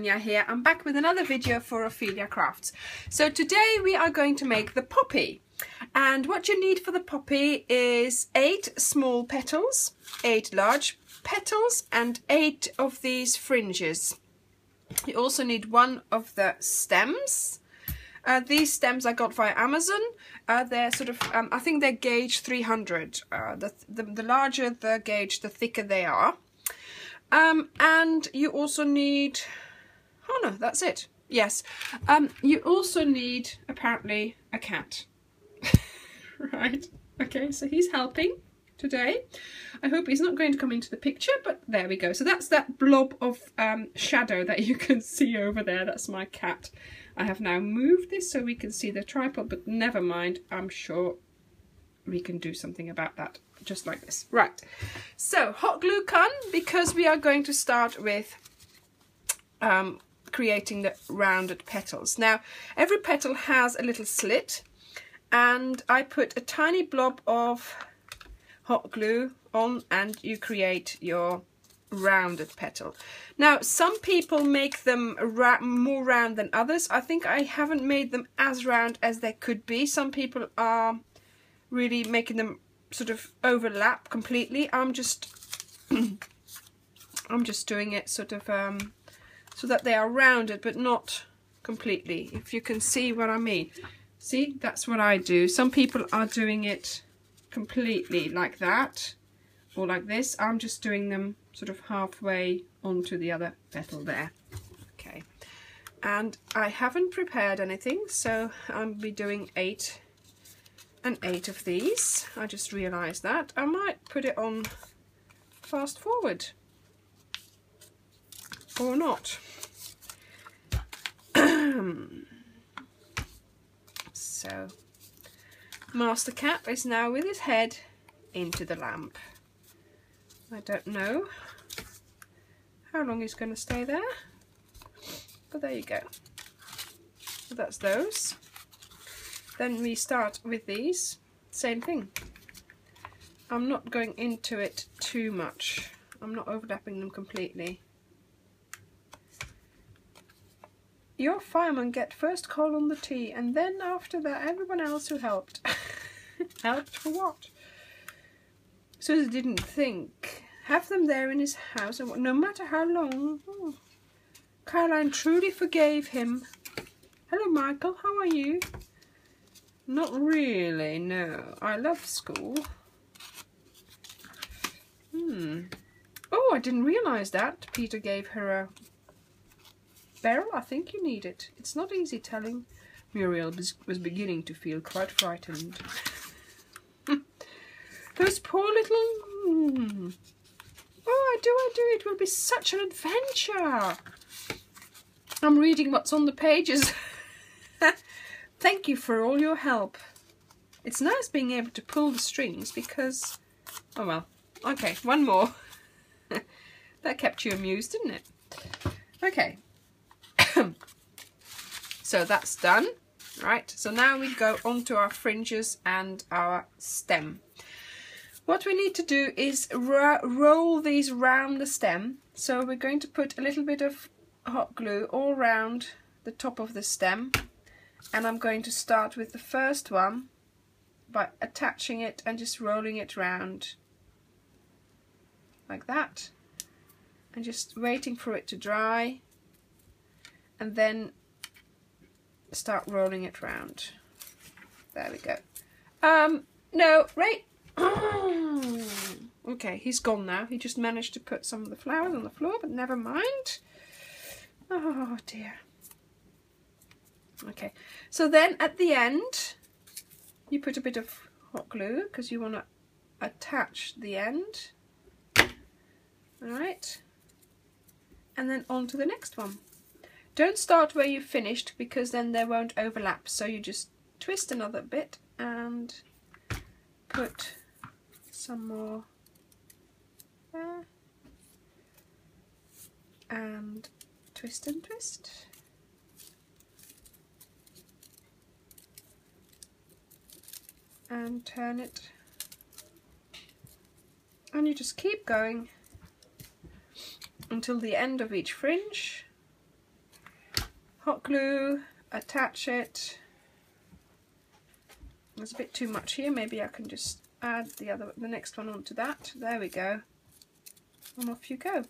Anja here. I'm back with another video for Ophelia Crafts. So today we are going to make the poppy. And what you need for the poppy is 8 small petals, 8 large petals and 8 of these fringes. You also need 1 of the stems. These stems I got via Amazon. They're sort of, I think they're gauge 300. The larger the gauge, the thicker they are. And you also need, oh no, that's it. Yes. You also need, apparently, a cat. Right. Okay, so he's helping today. I hope he's not going to come into the picture, but there we go. So that's that blob of shadow that you can see over there. That's my cat. I have now moved this so we can see the tripod, but never mind. I'm sure we can do something about that, just like this. Right. So hot glue gun, because we are going to start with creating the rounded petals. Now, every petal has a little slit, and I put a tiny blob of hot glue on and you create your rounded petal. Now, some people make them more round than others. I think I haven't made them as round as they could be. Some people are really making them sort of overlap completely. I'm just doing it sort of so that they are rounded but not completely, if you can see what I mean. See, that's what I do. Some people are doing it completely like that or like this. I'm just doing them sort of halfway onto the other petal there. Okay, and I haven't prepared anything, so I'll be doing 8 and 8 of these. I just realized that. I might put it on fast forward or not. So Master Cat is now with his head into the lamp. I don't know how long he's going to stay there, but there you go. So that's those. Then we start with these. Same thing. I'm not going into it too much. I'm not overlapping them completely. Your fireman get first call on the tea, and then after that everyone else who helped. Helped for what? Susie didn't think. Have them there in his house, and no matter how long. Oh. Caroline truly forgave him. Hello, Michael. How are you? Not really, no. I love school. Oh, I didn't realise that. Peter gave her a barrel. I think you need it. It's not easy telling. Muriel was beginning to feel quite frightened. Those poor little... Oh, I do. It will be such an adventure. I'm reading what's on the pages. Thank you for all your help. It's nice being able to pull the strings because... Oh well. Okay, one more. That kept you amused, didn't it? Okay. So that's done. Right, so now we go on to our fringes and our stem. What we need to do is roll these round the stem. So we're going to put a little bit of hot glue all round the top of the stem. And I'm going to start with the first one by attaching it and just rolling it round like that. And just waiting for it to dry. And then start rolling it round. There we go. No, right. Okay, he's gone now. He just managed to put some of the flowers on the floor, but never mind. Oh dear. Okay, so then at the end you put a bit of hot glue because you want to attach the end. Alright, and then on to the next one. Don't start where you finished because then they won't overlap, so you just twist another bit and put some more there and twist and twist. And turn it, and you just keep going until the end of each fringe, hot glue, attach it. There's a bit too much here, maybe I can just add the next one onto that. There we go, and off you go.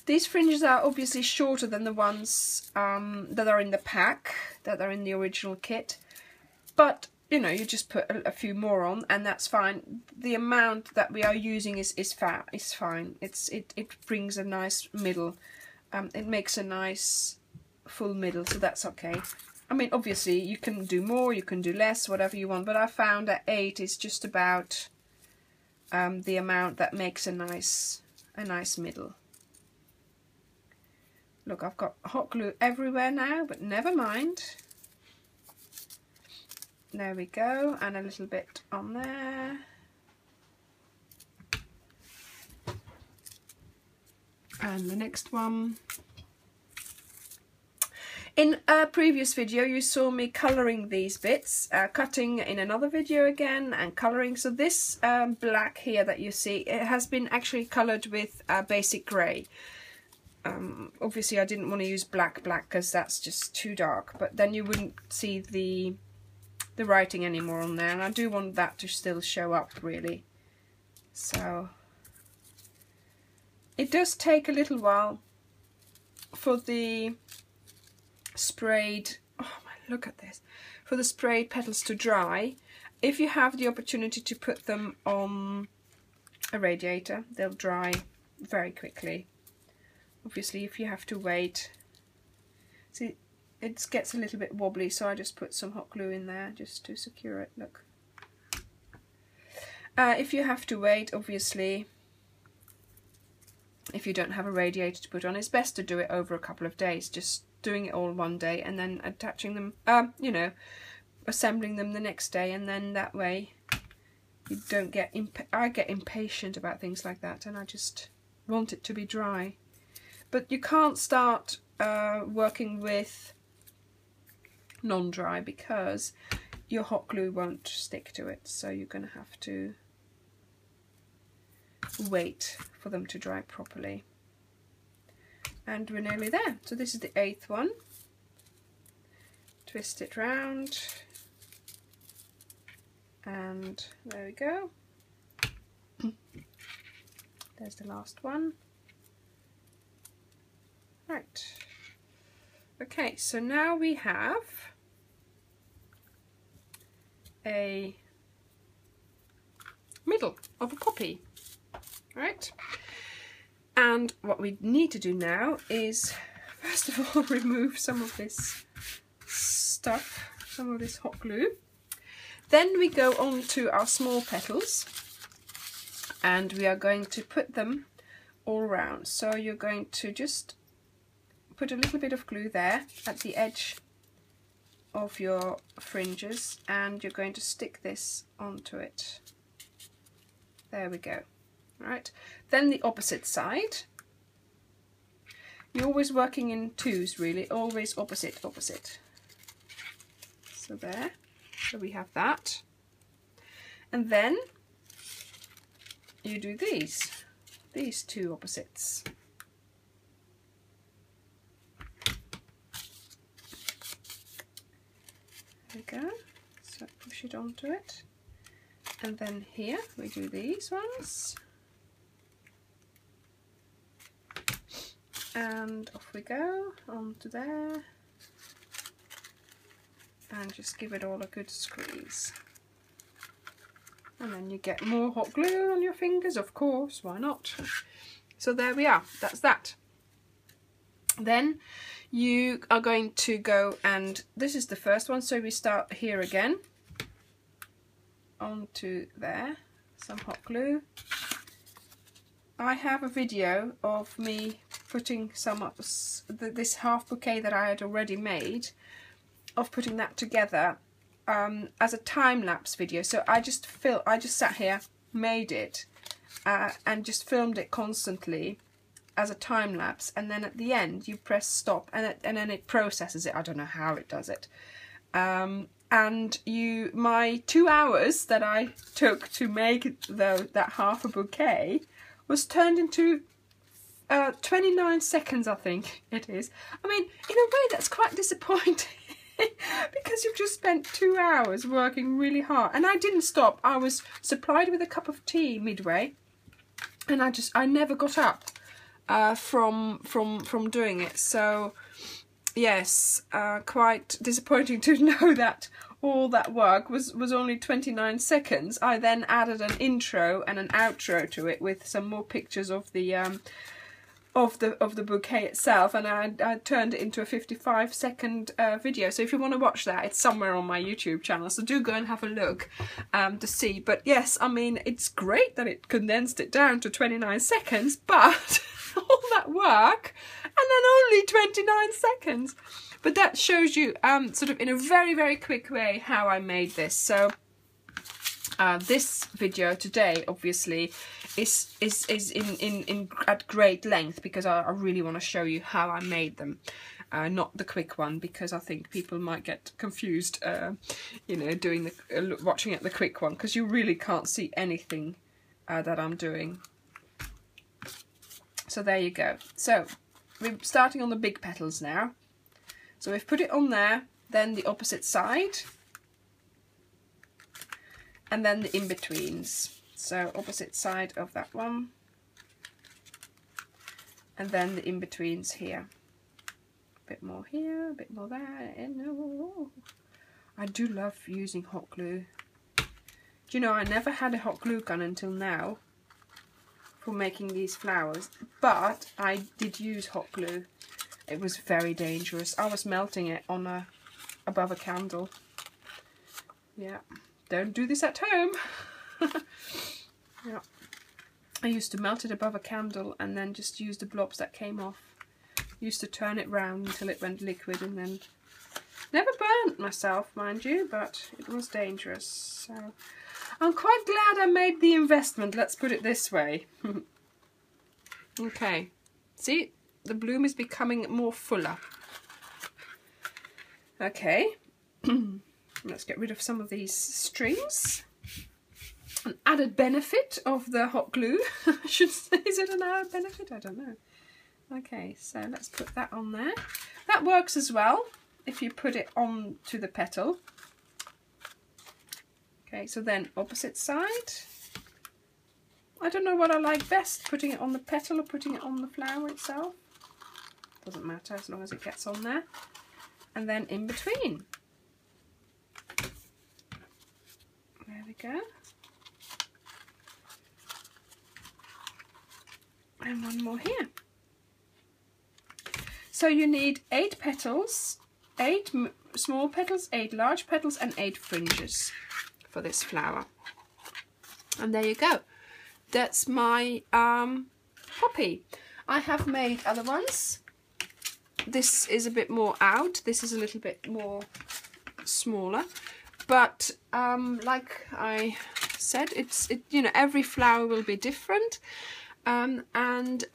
These fringes are obviously shorter than the ones that are in the pack, that are in the original kit, but you know, you just put a few more on and that's fine. The amount that we are using is fine. It brings a nice middle. It makes a nice full middle, so that's okay. I mean, obviously you can do more, you can do less, whatever you want, but I found that 8 is just about the amount that makes a nice middle. Look, I've got hot glue everywhere now, but never mind. There we go, and a little bit on there. And the next one. In a previous video you saw me colouring these bits, cutting in another video again and colouring. So this black here that you see, it has been actually coloured with basic grey. Obviously I didn't want to use black because that's just too dark, but then you wouldn't see the writing anymore on there, and I do want that to still show up really. So it does take a little while for the sprayed, oh my, look at this, for the sprayed petals to dry. If you have the opportunity to put them on a radiator, they'll dry very quickly. Obviously if you have to wait, see, it gets a little bit wobbly, so I just put some hot glue in there just to secure it. Look. If you have to wait, obviously, if you don't have a radiator to put on, it's best to do it over a couple of days, just doing it all one day and then attaching them, you know, assembling them the next day, and then that way you don't get, I get impatient about things like that and I just want it to be dry. But you can't start working with non-dry because your hot glue won't stick to it, so you're going to have to wait for them to dry properly. And we're nearly there. So this is the 8th one. Twist it round and there we go. There's the last one. Right. Okay, so now we have a middle of a poppy, right? And what we need to do now is first of all remove some of this stuff, some of this hot glue. Then we go on to our small petals and we are going to put them all around. So you're going to just put a little bit of glue there at the edge of your fringes and you're going to stick this onto it. There we go. Right, then the opposite side. You're always working in twos really, always opposite. So there, so we have that. And then you do these two opposites. There we go, so push it onto it. And then here we do these ones. And off we go, onto there. And just give it all a good squeeze. And then you get more hot glue on your fingers, of course, why not? So there we are, that's that. Then you are going to go, and this is the first one, so we start here again. Onto there, some hot glue. I have a video of me putting some of this half bouquet that I had already made, of putting that together as a time-lapse video. So I just sat here, made it, and just filmed it constantly as a time-lapse, and then at the end you press stop and then it processes it. I don't know how it does it. And my 2 hours that I took to make that half a bouquet was turned into 29 seconds, I think it is. I mean, in a way that's quite disappointing because you've just spent 2 hours working really hard. And I didn't stop. I was supplied with a cup of tea midway, and I never got up from doing it. So yes, quite disappointing to know that all that work was only 29 seconds. I then added an intro and an outro to it with some more pictures of the bouquet itself, and I turned it into a 55-second video. So if you want to watch that, it's somewhere on my YouTube channel, so do go and have a look to see. But yes, I mean, it's great that it condensed it down to 29 seconds, but all that work and then only 29 seconds. But that shows you sort of in a very, very quick way how I made this. So this video today obviously is in at great length because I really want to show you how I made them, not the quick one, because I think people might get confused, you know, doing the watching at the quick one, because you really can't see anything that I'm doing. So there you go. So we're starting on the big petals now. So we've put it on there, then the opposite side, and then the in-betweens. So opposite side of that one, and then the in-betweens here. A bit more here, a bit more there. And oh, I do love using hot glue. Do you know, I never had a hot glue gun until now for making these flowers, but I did use hot glue. It was very dangerous. I was melting it on above a candle. Yeah, don't do this at home. Yeah, I used to melt it above a candle and then just use the blobs that came off. Used to turn it round until it went liquid, and then never burnt myself, mind you, but it was dangerous. So I'm quite glad I made the investment, let's put it this way. Okay, see, the bloom is becoming more fuller. Okay, let's get rid of some of these strings. An added benefit of the hot glue, I should say. Is it an added benefit? I don't know. Okay, so let's put that on there. That works as well if you put it on to the petal. Okay, so then opposite side. I don't know what I like best, putting it on the petal or putting it on the flower itself. Doesn't matter as long as it gets on there. And then in between. There we go. And one more here. So you need 8 petals, 8 small petals, 8 large petals, and 8 fringes for this flower. And there you go. That's my poppy. I have made other ones. This is a bit more out. This is a little bit more smaller. But like I said, you know, every flower will be different. And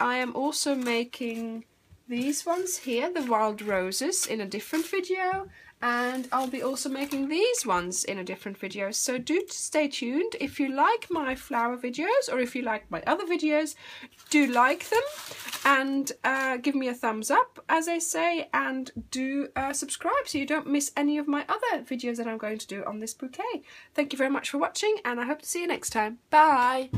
I am also making these ones here, the wild roses, in a different video, and I'll be also making these ones in a different video. So do stay tuned. If you like my flower videos, or if you like my other videos, do like them and give me a thumbs up, as I say, and do subscribe so you don't miss any of my other videos that I'm going to do on this bouquet. Thank you very much for watching, and I hope to see you next time. Bye!